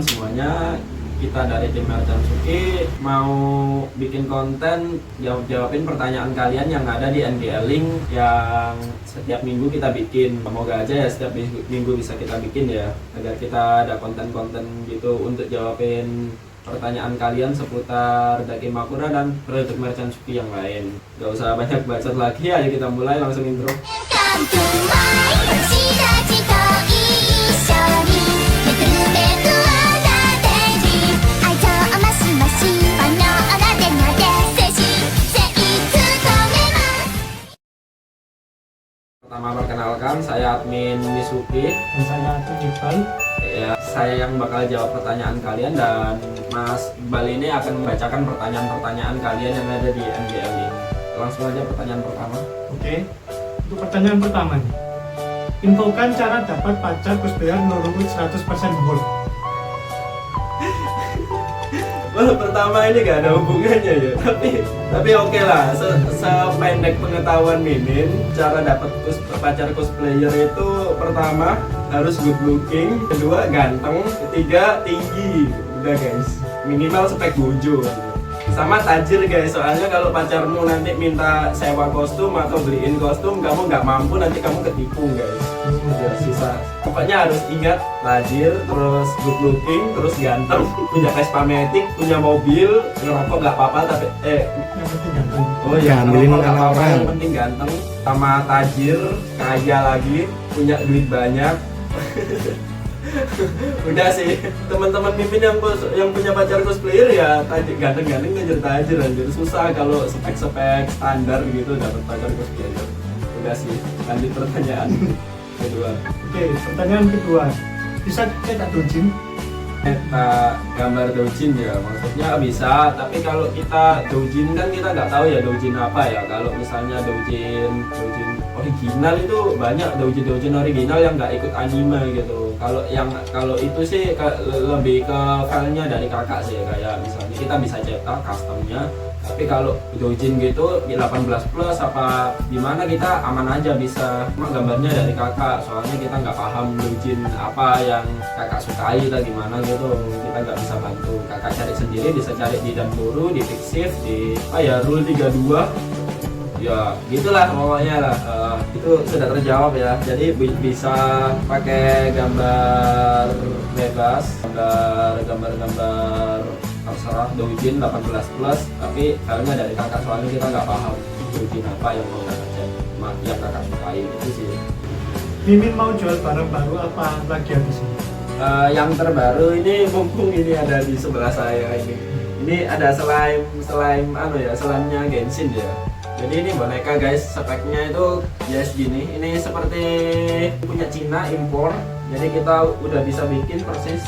semuanya. Kita dari tim Merchant Suki mau bikin konten jawabin pertanyaan kalian yang ada di NGL Link yang setiap minggu kita bikin. Semoga aja ya setiap minggu bisa kita bikin ya, agar kita ada konten-konten gitu untuk jawabin pertanyaan kalian seputar Dakimakura dan produk Merchant Suki yang lain. Gak usah banyak bacot lagi, ayo kita mulai, langsung intro. Pertama perkenalkan, saya admin Misuki. Dan saya admin Iqbal. Ya, saya yang bakal jawab pertanyaan kalian dan Mas Iqbal ini akan membacakan pertanyaan-pertanyaan kalian yang ada di NGL Link. Langsung aja pertanyaan pertama. Oke, untuk pertanyaan pertama nih. Infokan cara dapat pacar cosplayer Nurul 100% gold. Well, pertama ini gak ada hubungannya ya, tapi oke lah. Sependek pengetahuan Mimin, cara dapat pacar cosplayer itu pertama harus good looking, kedua ganteng, ketiga tinggi. Udah guys, minimal spek bojo. Sama tajir guys, soalnya kalau pacarmu nanti minta sewa kostum atau beliin kostum, kamu nggak mampu, nanti kamu ketipu guys. Udah susah. Pokoknya harus ingat tajir, terus good looking, terus ganteng, punya Vespa Matic, punya mobil, ngerokok nggak apa-apa tapi Yang penting ganteng. oh ya, ambilin ngerokok nggak apa-apa, orang. yang penting ganteng, sama tajir, kaya lagi, punya duit banyak. Udah sih, teman-teman Mimin yang punya pacar cosplayer ya tajir, ganteng-ganteng ngejar tajir anjir. Susah kalau spek-spek standar gitu dapat pacar cosplayer. Udah sih, lanjut pertanyaan kedua. Oke, pertanyaan kedua. Bisa cetak dojin? Kita gambar doujin ya, maksudnya bisa, tapi kalau kita doujin kan kita nggak tahu ya doujin apa ya. Kalau misalnya doujin original itu banyak doujin original yang nggak ikut anime gitu. Kalau itu sih lebih ke filenya dari kakak sih, kayak misalnya kita bisa cetak customnya. Tapi kalau doujin gitu di 18 plus apa gimana kita aman aja bisa, cuma gambarnya dari kakak, soalnya kita nggak paham doujin apa yang kakak sukai atau gimana gitu, kita nggak bisa bantu. Kakak cari sendiri, bisa cari di Danburu, di Pixiv, di Rule 32 ya gitulah pokoknya lah. Itu sudah terjawab ya, jadi bisa pakai gambar bebas, gambar terserah doujin 18 plus, tapi filenya dari kakak, soalnya kita nggak paham doujin apa yang mau kakak cari, yang kakak sukai itu sih. Mimin mau jual barang baru apa lagi habis ini? Yang terbaru ini mumpung ini ada di sebelah saya ini ada slime-nya Genshin ya. Jadi ini boneka guys, speknya itu ya segini. Ini seperti punya Cina impor. Jadi kita udah bisa bikin persis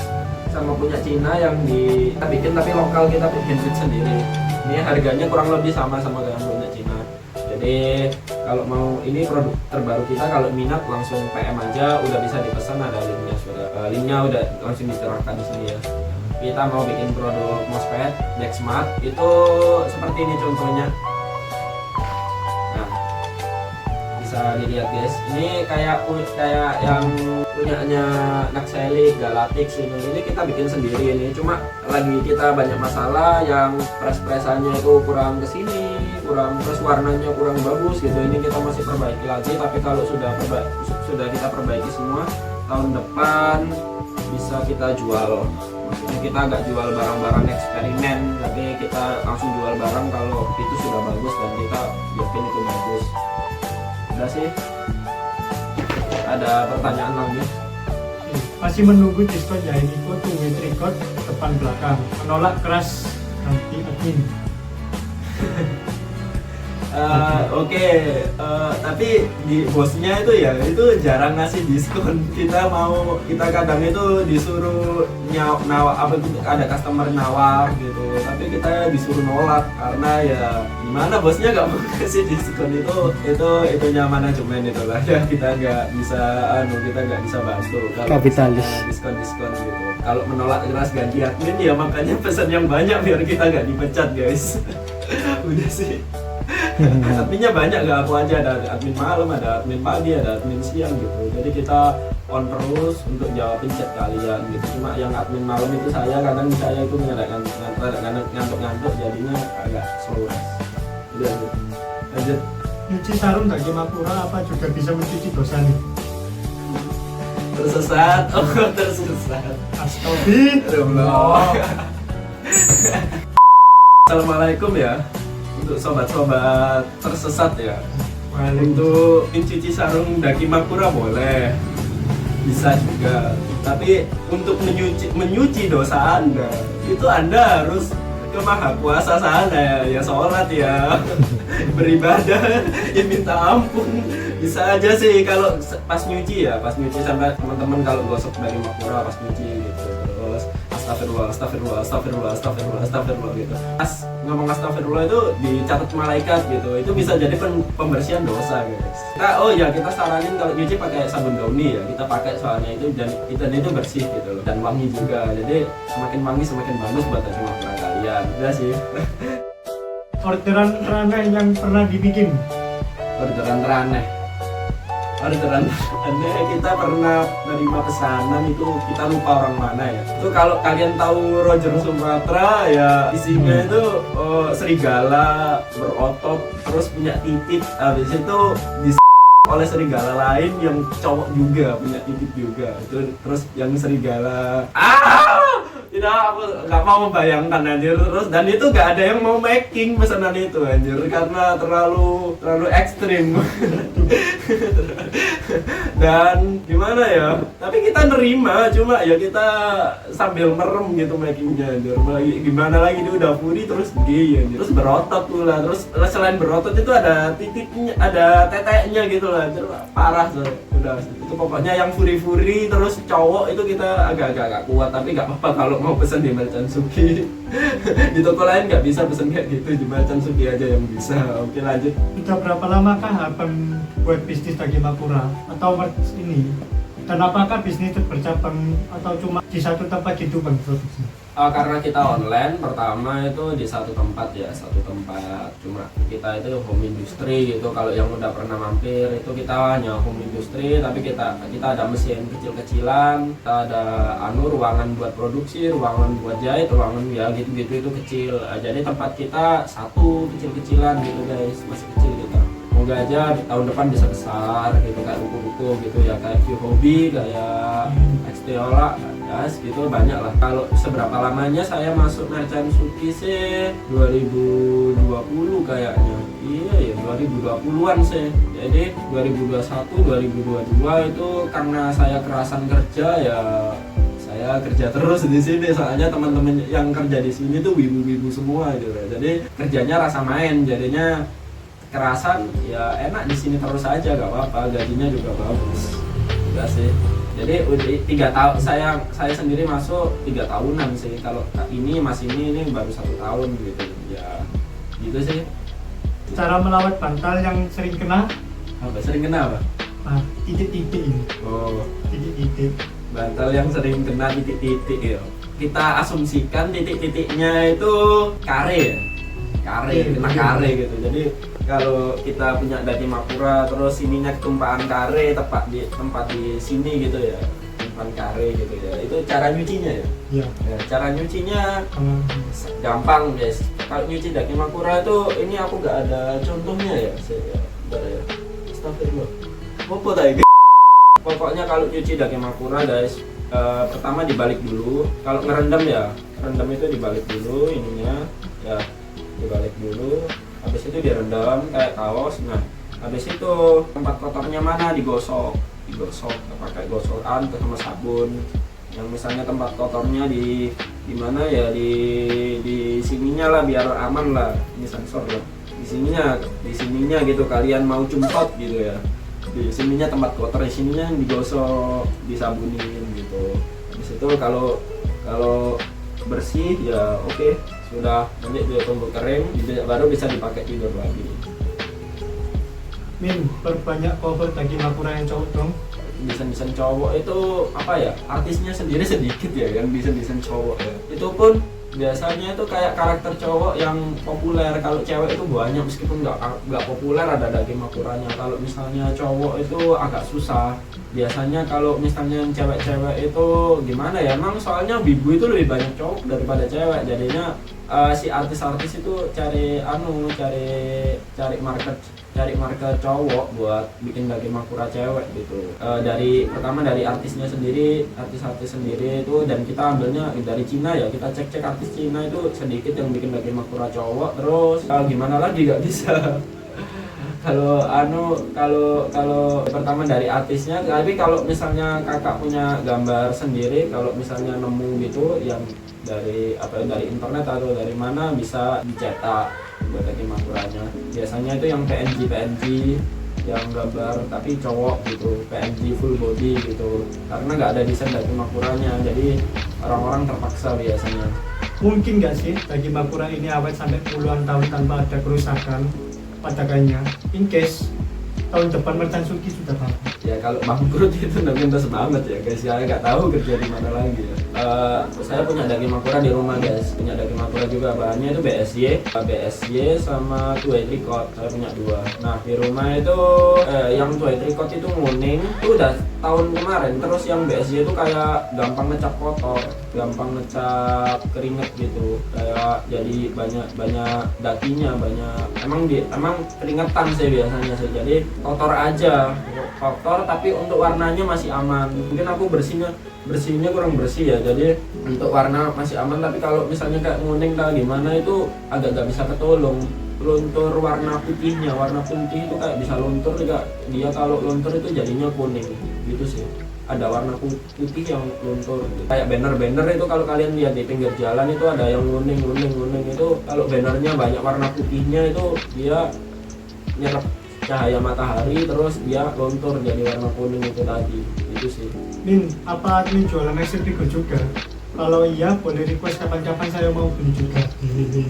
sama punya Cina yang kita bikin, tapi lokal kita bikin sendiri. Ini harganya kurang lebih sama dengan punya Cina. Jadi kalau mau ini produk terbaru kita, kalau minat langsung PM aja, udah bisa dipesan, ada linknya sudah. Linknya udah langsung diterapkan di sini ya. Kita mau bikin produk MOSFET Dexmart itu seperti ini contohnya. Bisa dilihat guys, ini kayak yang punyanya Naxxeli, Galatix ini kita bikin sendiri ini. Cuma lagi kita banyak masalah, yang press-pressannya itu kurang kesini, terus warnanya kurang bagus gitu. Ini kita masih perbaiki lagi, tapi kalau sudah kita perbaiki semua, tahun depan bisa kita jual. Maksudnya kita nggak jual barang-barang eksperimen, tapi kita langsung jual barang kalau itu sudah bagus dan kita yakin itu bagus. Udah sih. Ada pertanyaan lagi? Masih menunggu diskon ya, ini kok with record depan belakang. Menolak keras nanti admin. Oke, tapi di bosnya itu jarang ngasih diskon. Kita kadang itu disuruh ada customer nawar gitu, tapi kita disuruh nolak karena ya gimana, bosnya nggak mau kasih diskon. Itu manajemen itulah ya, kita nggak bisa bantu kalau Kapitalis. diskon gitu. Kalau menolak keras ganti admin ya, makanya pesan yang banyak biar kita nggak dipecat guys. Udah sih. Adminnya banyak, gak aku aja, ada admin malam, ada admin pagi, ada admin siang gitu. Jadi kita on terus untuk jawabin chat kalian gitu. Cuma yang admin malam itu saya, kadang saya itu ngantuk-ngantuk jadinya agak slow. Udah lanjut. Nyuci sarung gak Mapura apa juga bisa mencuci dosa nih? Tersesat, tersesat. Astagfirullah. Assalamualaikum ya untuk sobat-sobat tersesat ya. Waalaikumsalam. Untuk mencuci sarung Daki Makura boleh, bisa juga. Tapi untuk menyuci dosa Anda, itu Anda harus ke Maha Kuasa sana ya, sholat ya, beribadah, ya minta ampun. Bisa aja sih kalau pas nyuci ya, pas nyuci sampai teman-teman kalau gosok dari Makura pas nyuci gitu. Terus astagfirullah gitu. Pas ngomong astagfirullah itu dicatat malaikat gitu. Itu bisa jadi pembersihan dosa guys. Kita saranin kalau nyuci pakai sabun gauni ya. Kita pakai soalnya itu dan itu bersih gitu loh, dan wangi juga. Jadi semakin wangi semakin bagus buat Daki Makura kalian. Udah sih. Orderan teraneh yang pernah dibikin. Orderan teraneh kita pernah menerima pesanan itu, kita lupa orang mana ya. Itu kalau kalian tahu Roger Sumatera ya, isinya itu serigala berotot terus punya titik, habis itu oleh serigala lain yang cowok juga punya titik juga. Itu terus yang serigala tidak, aku nggak mau membayangkan anjir. Terus dan itu nggak ada yang mau making pesanan itu anjir, karena terlalu ekstrim. Dan gimana ya, tapi kita nerima, cuma ya kita sambil merem gitu makingnya anjir. Gimana lagi, dia udah furi terus gay anjir, terus berotot pula. Terus selain berotot itu ada titiknya, ada teteknya gitu lah anjir, parah tuh. Udah itu pokoknya yang furi-furi terus cowok itu kita agak kuat, tapi nggak apa-apa kalau mau pesen di Merchant Suki. Di toko lain nggak bisa pesen kayak gitu, di Merchant Suki aja yang bisa. Oke lanjut. Sudah berapa lamakah abang buat bisnis Daki Makura atau ini? Dan apakah bisnis itu bercabang atau cuma di satu tempat gitu bang produksi? Karena kita online, pertama itu di satu tempat. Cuma kita itu home industry gitu. Kalau yang udah pernah mampir itu kita hanya home industry, tapi kita ada mesin kecil-kecilan, kita ada ruangan buat produksi, ruangan buat jahit, ruangan ya gitu itu kecil. Jadi tempat kita satu kecil-kecilan gitu guys, masih kecil kita. Semoga aja di tahun depan bisa besar gitu, kayak buku-buku gitu ya, kayak Q Hobby, kayak Xteola, gitu banyak lah. Kalau seberapa lamanya saya masuk Merchant Suki sih 2020 kayaknya. Iya ya 2020-an sih. Jadi 2021 2022 itu karena saya kerasan kerja ya, saya kerja terus di sini. Soalnya teman-teman yang kerja di sini tuh wibu-wibu semua gitu. Jadi kerjanya rasa main, jadinya kerasan ya, enak di sini terus aja, gak apa-apa, gajinya juga bagus. Enggak sih. Jadi udah 3 tahun saya sendiri masuk 3 tahunan sih. Kalau ini baru 1 tahun gitu. Ya gitu sih. Cara melawat bantal yang sering kena apa? Titik-titik ini. Titik-titik. Bantal yang sering kena titik-titik ya. Kita asumsikan titik-titiknya itu kare ya. Kena kare gitu. Jadi kalau kita punya Daki Makura terus ininya ketumpahan kare tempat di sini gitu ya, tumpahan kare gitu ya, itu cara nyucinya ya. Iya. Ya, cara nyucinya gampang guys. Kalau nyuci Daki Makura itu ini aku nggak ada contohnya ya, bentar ya. Astagfirullah. Apa tadi? Pokoknya kalau nyuci Daki Makura guys, pertama dibalik dulu. Kalau ngerendam ya, rendam itu dibalik dulu ininya ya, dibalik dulu. Habis itu direndam kayak kaos. Nah, habis itu tempat kotornya mana digosok pakai gosokan sama sabun. Yang misalnya tempat kotornya di mana ya, di sininya lah biar aman lah, ini sensor lah. Di sininya gitu, kalian mau cumpot gitu ya. Di sininya tempat kotor, di sininya digosok, disabunin gitu. Habis itu kalau bersih ya oke. Sudah, nanti dia tunggu kering, baru bisa dipakai tidur lagi. Min, perbanyak cover Daki Makura yang cowok dong. Desain cowok itu apa ya? Artisnya sendiri sedikit ya yang desain cowok ya. Itu pun biasanya itu kayak karakter cowok yang populer. Kalau cewek itu banyak, meskipun nggak populer ada Dakimakuranya. Kalau misalnya cowok itu agak susah. Biasanya kalau misalnya cewek-cewek itu gimana ya, emang soalnya wibu itu lebih banyak cowok daripada cewek, jadinya si artis-artis itu cari market cowok buat bikin Dakimakura cewek gitu. Pertama dari artisnya sendiri, artis-artis sendiri itu, dan kita ambilnya dari Cina ya, kita cek artis Cina itu sedikit yang bikin Dakimakura cowok. Terus gimana lagi, nggak bisa. kalau pertama dari artisnya, tapi kalau misalnya kakak punya gambar sendiri, kalau misalnya nemu gitu yang dari internet atau dari mana, bisa dicetak buat Dakimakuranya. Biasanya itu yang PNG yang gambar tapi cowok gitu, PNG full body gitu, karena nggak ada desain Dakimakuranya, jadi orang-orang terpaksa biasanya. Mungkin nggak sih Dakimakura ini awet sampai puluhan tahun tanpa ada kerusakan padakannya, in case tahun depan Merchant Suki sudah bangkrut? Ya kalau bangkrut itu nggak banget ya guys, saya nggak tahu kerja di mana lagi ya. Saya punya Dakimakura di rumah guys, punya Dakimakura juga, bahannya itu BSY sama 2 tricot, saya punya 2. Nah di rumah itu yang 2 tricot itu nguning, itu udah tahun kemarin. Terus yang BSY itu kayak gampang ngecap kotor, gampang ngecap keringet gitu, kayak jadi banyak dakinya, emang keringetan sih biasanya sih, jadi kotor aja, tapi untuk warnanya masih aman. Mungkin aku bersihnya kurang bersih ya, jadi untuk warna masih aman, tapi kalau misalnya kayak nguning kayak gimana itu agak gak bisa ketolong. Luntur warna putih itu kayak bisa luntur juga, dia kalau luntur itu jadinya kuning gitu sih. Ada warna putih yang luntur, kayak banner itu kalau kalian lihat di pinggir jalan itu ada yang kuning itu, kalau bannernya banyak warna putihnya itu dia nyerap cahaya matahari, terus dia luntur jadi warna kuning itu tadi, itu sih. Min, apa admin jualan action figure juga? Kalau iya, boleh request kapan-kapan saya mau beli juga.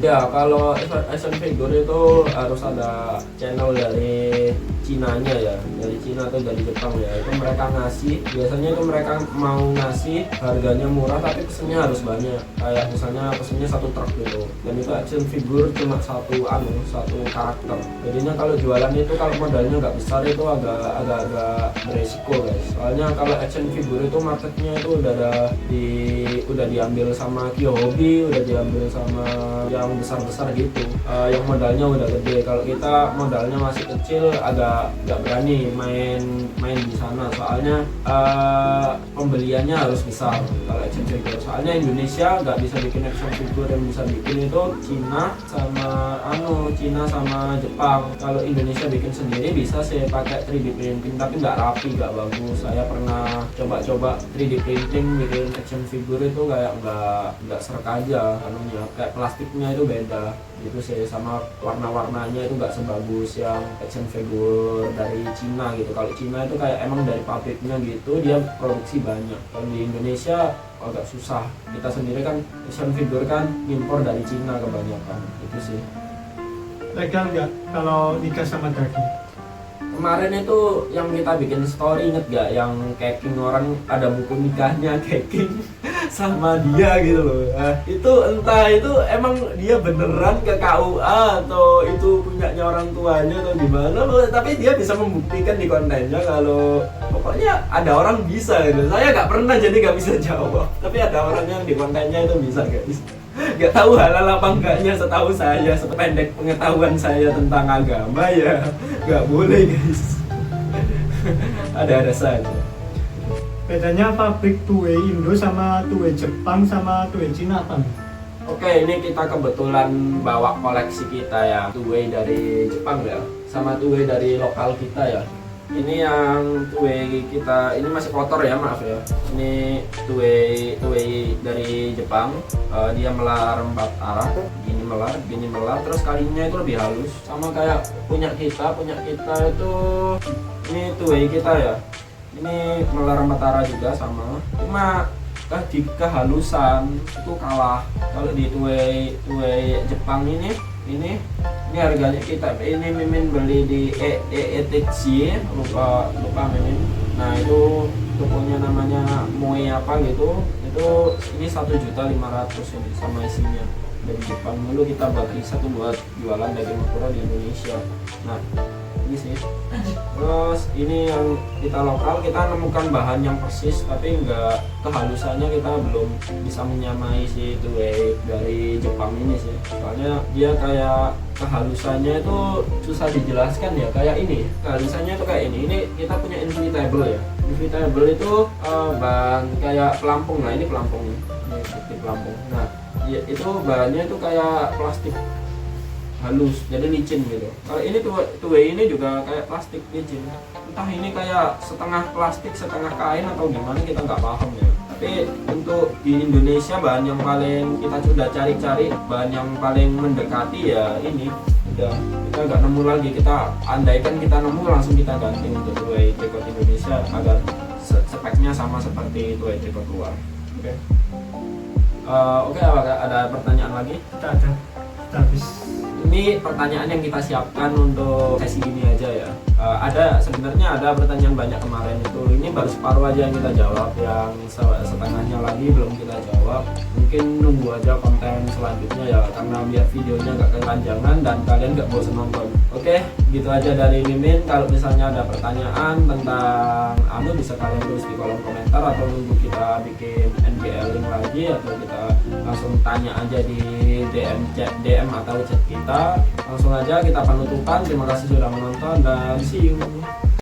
Ya, kalau action figure itu harus ada channel dari Cinanya ya, dari Cina atau dari Jepang ya. Itu mereka ngasih, biasanya itu mereka mau ngasih harganya murah tapi pesennya harus banyak. Kayak misalnya pesennya 1 truk gitu. Dan itu action figure cuma satu karakter. Jadinya kalau jualan itu, kalau modalnya nggak besar itu agak beresiko guys. Soalnya kalau action figure itu marketnya itu udah diambil sama Kyohobi, udah diambil sama yang besar-besar gitu, yang modalnya udah gede. Kalau kita modalnya masih kecil, agak nggak berani main di sana, soalnya pembeliannya harus besar kalau action figure. Soalnya Indonesia nggak bisa bikin action figure, yang bisa bikin itu Cina sama Jepang. Kalau Indonesia bikin sendiri bisa sih pakai 3D printing, tapi nggak rapi, nggak bagus. Saya pernah coba 3D printing bikin action figure itu kayak nggak serk aja, kayak plastiknya itu beda gitu sih, sama warna-warnanya itu nggak sebagus yang action figure dari Cina gitu. Kalau Cina itu kayak emang dari pabriknya gitu, dia produksi banyak. Kalau di Indonesia agak susah, kita sendiri kan action figure kan impor dari Cina kebanyakan, itu sih. Legal nggak kalau nikah sama Daki? Kemarin itu yang kita bikin story, inget gak yang caking, orang ada buku nikahnya caking sama dia gitu loh. Itu entah itu emang dia beneran ke KUA atau itu punyanya orang tuanya atau gimana loh, tapi dia bisa membuktikan di kontennya kalau pokoknya ada orang bisa gitu. Saya nggak pernah jadi nggak bisa jawab, tapi ada orang yang di kontennya itu bisa guys. Gak tahu halal apa enggaknya, setahu saya, sependek pengetahuan saya tentang agama ya gak boleh guys. Ada saja. Bedanya pabrik 2 Indo sama 2 Jepang sama 2 Cina apa nih? Oke, ini kita kebetulan bawa koleksi kita ya, 2 dari Jepang ya, sama 2 dari lokal kita ya. Ini yang 2 kita, ini masih kotor ya, maaf ya. Ini 2 dari Jepang, dia melar 4 arah, gini melar, terus kalinya itu lebih halus, sama kayak punya kita itu, ini 2 kita ya. Ini melar 4 arah juga sama, cuma di kehalusan itu kalah. Kalau di 2 Jepang ini harganya kita ini Mimin beli di ETC, lupa Mimin. Nah itu tokonya namanya Moe apa gitu, itu itu ini 1.500.000 ini sama isinya dari Jepang. Lalu kita buat riset tuh buat jualan daging Makura di Indonesia. Nah ini sih, terus ini yang kita lokal, kita nemukan bahan yang persis tapi enggak kehalusannya, kita belum bisa menyamai si tuwei dari Jepang ini sih, soalnya dia kayak kehalusannya itu susah dijelaskan ya, kayak ini kehalusannya itu kayak ini kita punya inflatable ya. Inflatable itu bahan kayak pelampung. Nah ini pelampung nih, ini seperti pelampung. Nah ya, itu bahannya itu kayak plastik halus, jadi licin gitu. Kalau ini tuwei ini juga kayak plastik licin, entah ini kayak setengah plastik setengah kain atau gimana, kita nggak paham ya. Tapi untuk di Indonesia bahan yang paling kita sudah cari-cari, bahan yang paling mendekati ya ini, udah kita nggak nemu lagi. Kita andaikan kita nemu langsung kita ganti untuk tuwei tricot Indonesia agar speknya sama seperti tuwei tricot luar. Oke. Oke, apakah ada pertanyaan lagi? Kita ada, kita habis. Ini pertanyaan yang kita siapkan untuk sesi ini aja ya. Sebenarnya ada pertanyaan banyak kemarin itu. Ini baru separuh aja yang kita jawab, yang setengahnya lagi belum kita jawab. Mungkin nunggu aja konten selanjutnya ya, karena biar videonya gak kepanjangan dan kalian gak bosan nonton. Oke, gitu aja dari Mimin. Kalau misalnya ada pertanyaan tentang bisa kalian tulis di kolom komentar, atau nunggu kita bikin NGL link lagi, atau kita langsung tanya aja di DM atau chat kita. Langsung aja kita penutupan. Terima kasih sudah menonton dan see you.